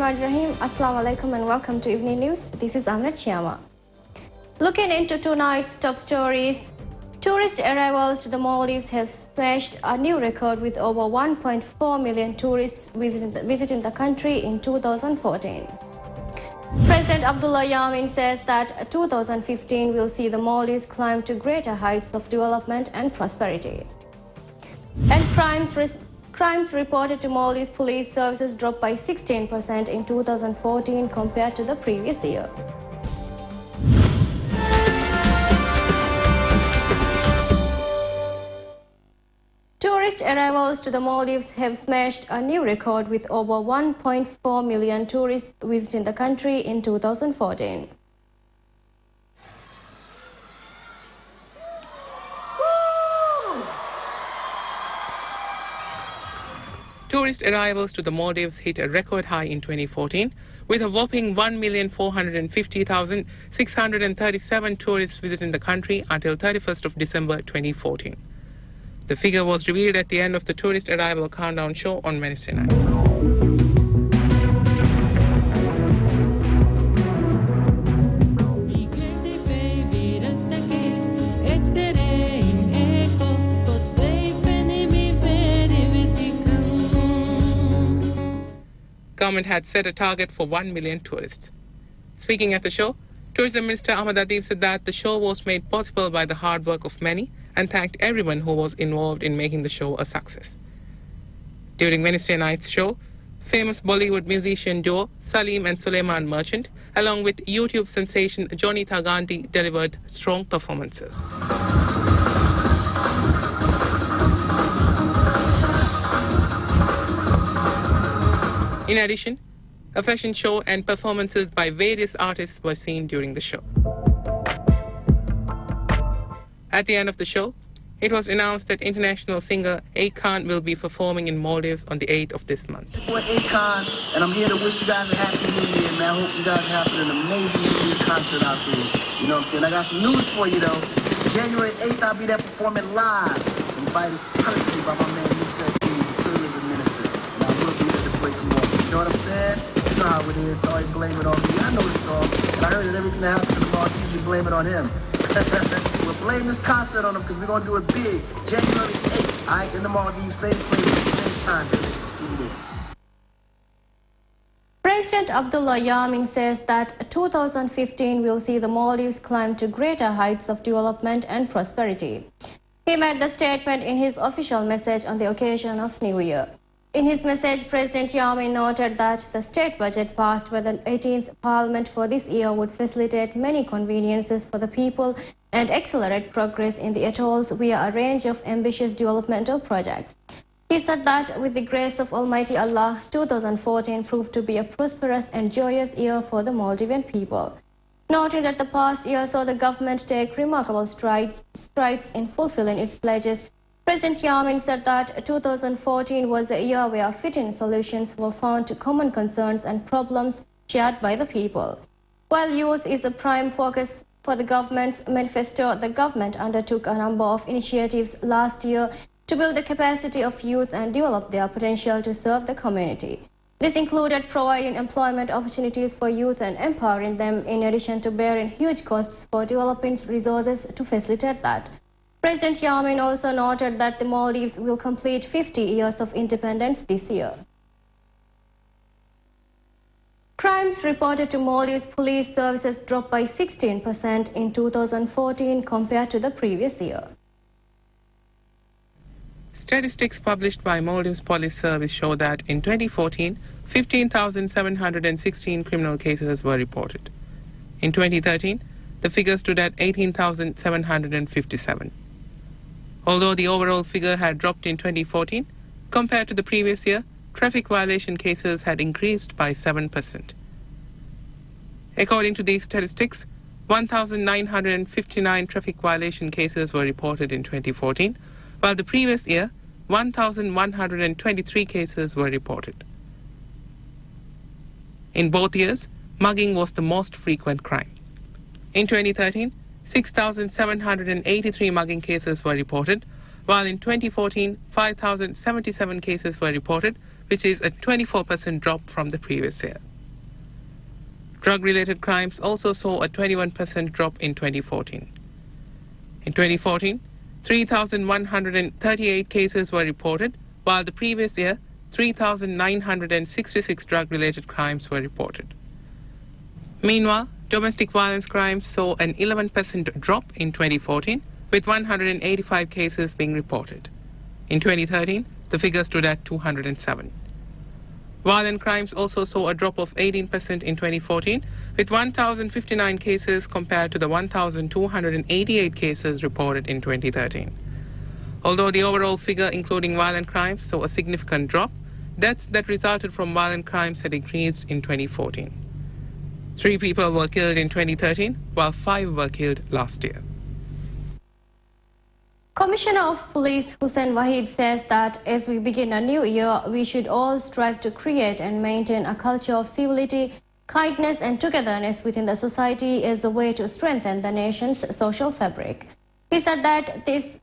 Bismillahirrahmanirrahim. Assalamu alaikum and welcome to Evening News. This is Amna Chiama. Looking into tonight's top stories, tourist arrivals to the Maldives have smashed a new record with over 1.4 million tourists visiting the country in 2014. President Abdullah Yamin says that 2015 will see the Maldives climb to greater heights of development and prosperity. And crimes reported to Maldives police services dropped by 16% in 2014 compared to the previous year. Tourist arrivals to the Maldives have smashed a new record with over 1.4 million tourists visiting the country in 2014. Tourist arrivals to the Maldives hit a record high in 2014, with a whopping 1,450,637 tourists visiting the country until 31st of December 2014. The figure was revealed at the end of the tourist arrival countdown show on Wednesday night. Government had set a target for 1 million tourists. Speaking at the show, Tourism Minister Ahmad Adib said that the show was made possible by the hard work of many and thanked everyone who was involved in making the show a success. During Wednesday night's show, famous Bollywood musician duo Salim and Suleiman Merchant, along with YouTube sensation Johnny Gandhi, delivered strong performances. In addition, a fashion show and performances by various artists were seen during the show. At the end of the show, it was announced that international singer Akon will be performing in Maldives on the 8th of this month. With Akon, and I'm here to wish you guys a happy new year, man. I hope you guys are having an amazing new year concert out there. You know what I'm saying? I got some news for you, though. January 8th, I'll be there performing live, invited personally by my man, Mr. D, the tourism minister. And I will be there to break you off. You know what I'm saying? You know how it is. Sorry, blame it on me. I know the song. And I heard that everything that happens in the Maldives, you blame it on him. We'll blame this concert on him because we're going to do it big. January 8th, all right, in the Maldives, same place at the same time, baby. See you there. President Abdullah Yamin says that 2015 will see the Maldives climb to greater heights of development and prosperity. He made the statement in his official message on the occasion of New Year. In his message, President Yamin noted that the state budget passed by the 18th Parliament for this year would facilitate many conveniences for the people and accelerate progress in the atolls via a range of ambitious developmental projects. He said that with the grace of Almighty Allah, 2014 proved to be a prosperous and joyous year for the Maldivian people. Noting that the past year saw the government take remarkable strides in fulfilling its pledges, President Yamin said that 2014 was a year where fitting solutions were found to common concerns and problems shared by the people. While youth is a prime focus for the government's manifesto, the government undertook a number of initiatives last year to build the capacity of youth and develop their potential to serve the community. This included providing employment opportunities for youth and empowering them, in addition to bearing huge costs for developing resources to facilitate that. President Yamin also noted that the Maldives will complete 50 years of independence this year. Crimes reported to Maldives police services dropped by 16% in 2014 compared to the previous year. Statistics published by Maldives Police Service show that in 2014, 15,716 criminal cases were reported. In 2013, the figure stood at 18,757. Although the overall figure had dropped in 2014, compared to the previous year, traffic violation cases had increased by 7%. According to these statistics, 1,959 traffic violation cases were reported in 2014, while the previous year, 1,123 cases were reported. In both years, mugging was the most frequent crime. In 2013, 6,783 mugging cases were reported, while in 2014, 5,077 cases were reported, which is a 24% drop from the previous year. Drug-related crimes also saw a 21% drop in 2014. In 2014, 3,138 cases were reported, while the previous year, 3,966 drug-related crimes were reported. Meanwhile, domestic violence crimes saw an 11% drop in 2014, with 185 cases being reported. In 2013, the figure stood at 207. Violent crimes also saw a drop of 18% in 2014, with 1,059 cases compared to the 1,288 cases reported in 2013. Although the overall figure, including violent crimes, saw a significant drop, deaths that resulted from violent crimes had increased in 2014. 3 people were killed in 2013, while 5 were killed last year. Commissioner of Police Hussein Wahid says that as we begin a new year, we should all strive to create and maintain a culture of civility, kindness and togetherness within the society as a way to strengthen the nation's social fabric. He said that this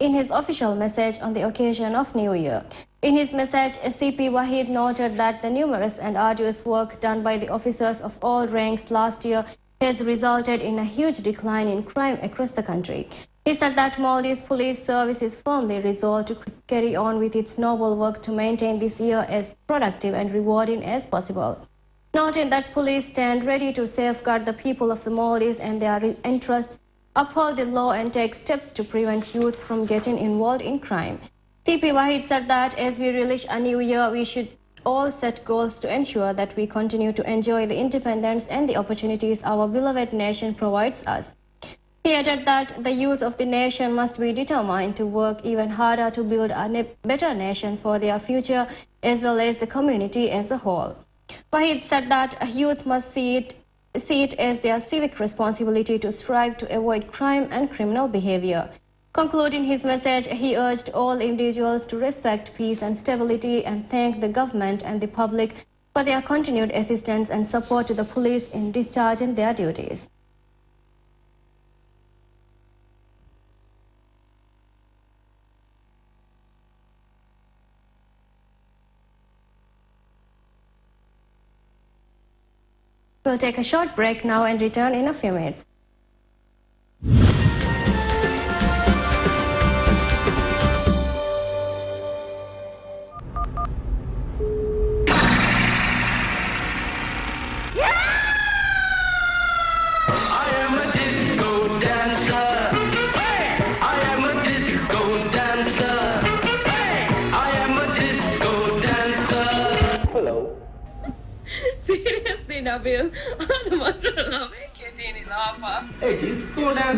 in his official message on the occasion of New Year. In his message, CP Wahid noted that the numerous and arduous work done by the officers of all ranks last year has resulted in a huge decline in crime across the country. He said that Maldives Police Service is firmly resolved to carry on with its noble work to maintain this year as productive and rewarding as possible. Noting that police stand ready to safeguard the people of the Maldives and their interests, uphold the law and take steps to prevent youth from getting involved in crime. CP Wahid said that as we relish a new year, we should all set goals to ensure that we continue to enjoy the independence and the opportunities our beloved nation provides us. He added that the youth of the nation must be determined to work even harder to build a better nation for their future as well as the community as a whole. Wahid said that youth must see it as their civic responsibility to strive to avoid crime and criminal behavior. Concluding his message, he urged all individuals to respect peace and stability and thank the government and the public for their continued assistance and support to the police in discharging their duties. We'll take a short break now and return in a few minutes. Seriously, Nabil.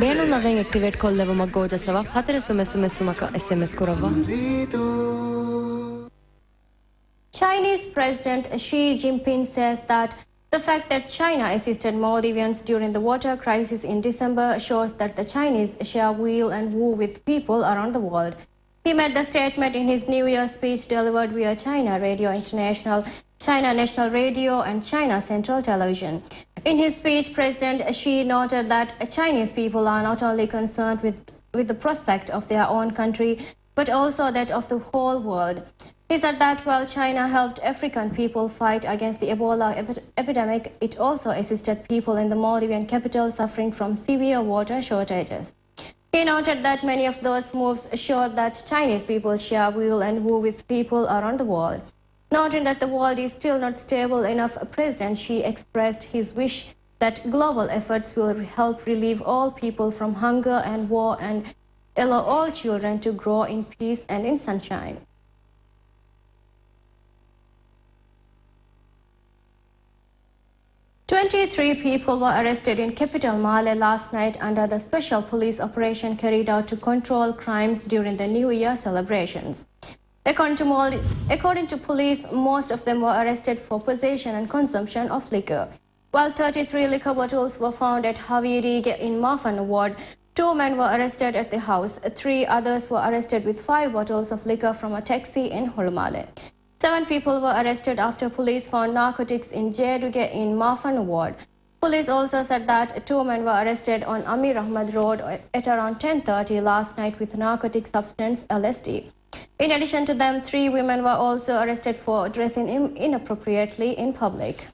Beenullaven activate kollevuma goojasava hatara sumesumaka SMS kurava. Chinese President Xi Jinping says that the fact that China assisted Maldivians during the water crisis in December shows that the Chinese share will and woo with people around the world. He made the statement in his New Year speech delivered via China Radio International, China National Radio and China Central Television. In his speech, President Xi noted that Chinese people are not only concerned with the prospect of their own country, but also that of the whole world. He said that while China helped African people fight against the Ebola epidemic, it also assisted people in the Maldivian capital suffering from severe water shortages. He noted that many of those moves showed that Chinese people share will and woo with people around the world. Noting that the world is still not stable enough, President Xi expressed his wish that global efforts will help relieve all people from hunger and war and allow all children to grow in peace and in sunshine. "23 people were arrested in capital Male last night under the special police operation carried out to control crimes during the New Year celebrations. According to police, most of them were arrested for possession and consumption of liquor. While 33 liquor bottles were found at Haviri in Mafan ward, 2 men were arrested at the house. 3 others were arrested with 5 bottles of liquor from a taxi in Hulmale. 7 people were arrested after police found narcotics in Jeduge in Mafan ward. Police also said that 2 men were arrested on Amir Ahmad Road at around 10:30 last night with narcotic substance LSD. In addition to them, 3 women were also arrested for dressing inappropriately in public.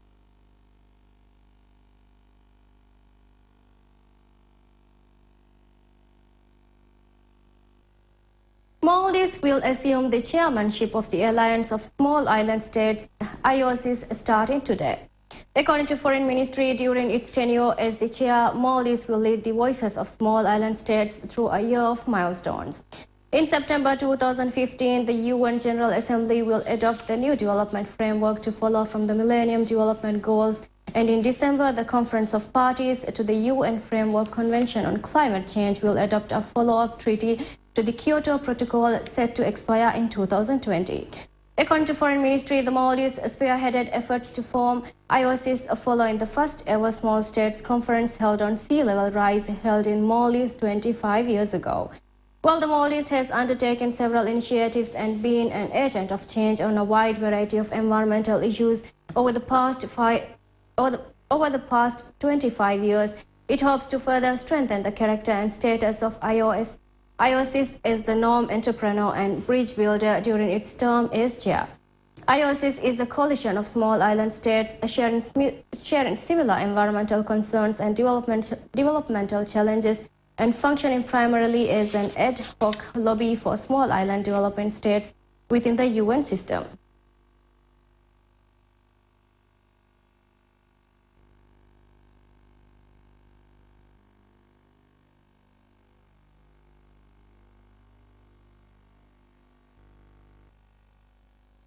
Maldives will assume the chairmanship of the Alliance of Small Island States, IOSIS, starting today. According to Foreign Ministry, during its tenure as the chair, Maldives will lead the voices of small island states through a year of milestones. In September 2015, the UN General Assembly will adopt the new development framework to follow from the Millennium Development Goals, and in December, the Conference of Parties to the UN Framework Convention on Climate Change will adopt a follow-up treaty to the Kyoto Protocol set to expire in 2020. According to Foreign Ministry, the Maldives spearheaded efforts to form IOSIS following the first ever small states conference held on sea level rise held in Maldives 25 years ago. While the Maldives has undertaken several initiatives and been an agent of change on a wide variety of environmental issues over the past 25 years, it hopes to further strengthen the character and status of IOSIS as the norm entrepreneur and bridge builder during its term as chair. IOSIS is a coalition of small island states sharing similar environmental concerns and developmental challenges, and functioning primarily as an ad hoc lobby for small island development states within the UN system.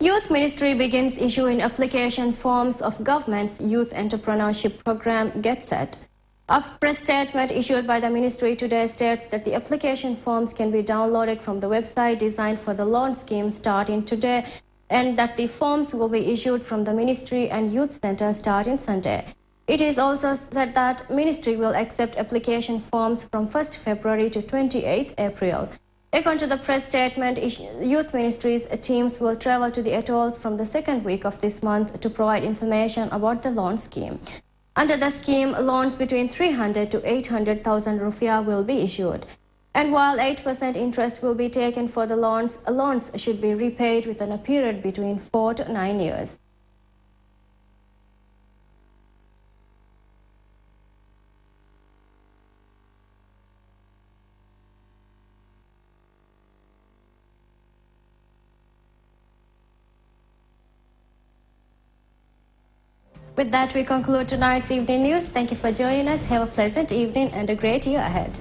Youth Ministry begins issuing application forms of government's youth entrepreneurship program Get Set. A press statement issued by the ministry today states that the application forms can be downloaded from the website designed for the loan scheme starting today, and that the forms will be issued from the ministry and youth center starting Sunday. It is also said that ministry will accept application forms from 1st February to 28th April. According to the press statement, Youth Ministry's teams will travel to the atolls from the second week of this month to provide information about the loan scheme. Under the scheme, loans between 300 to 800,000 rupiah will be issued. And while 8% interest will be taken for the loans should be repaid within a period between 4 to 9 years. With that, we conclude tonight's evening news. Thank you for joining us. Have a pleasant evening and a great year ahead.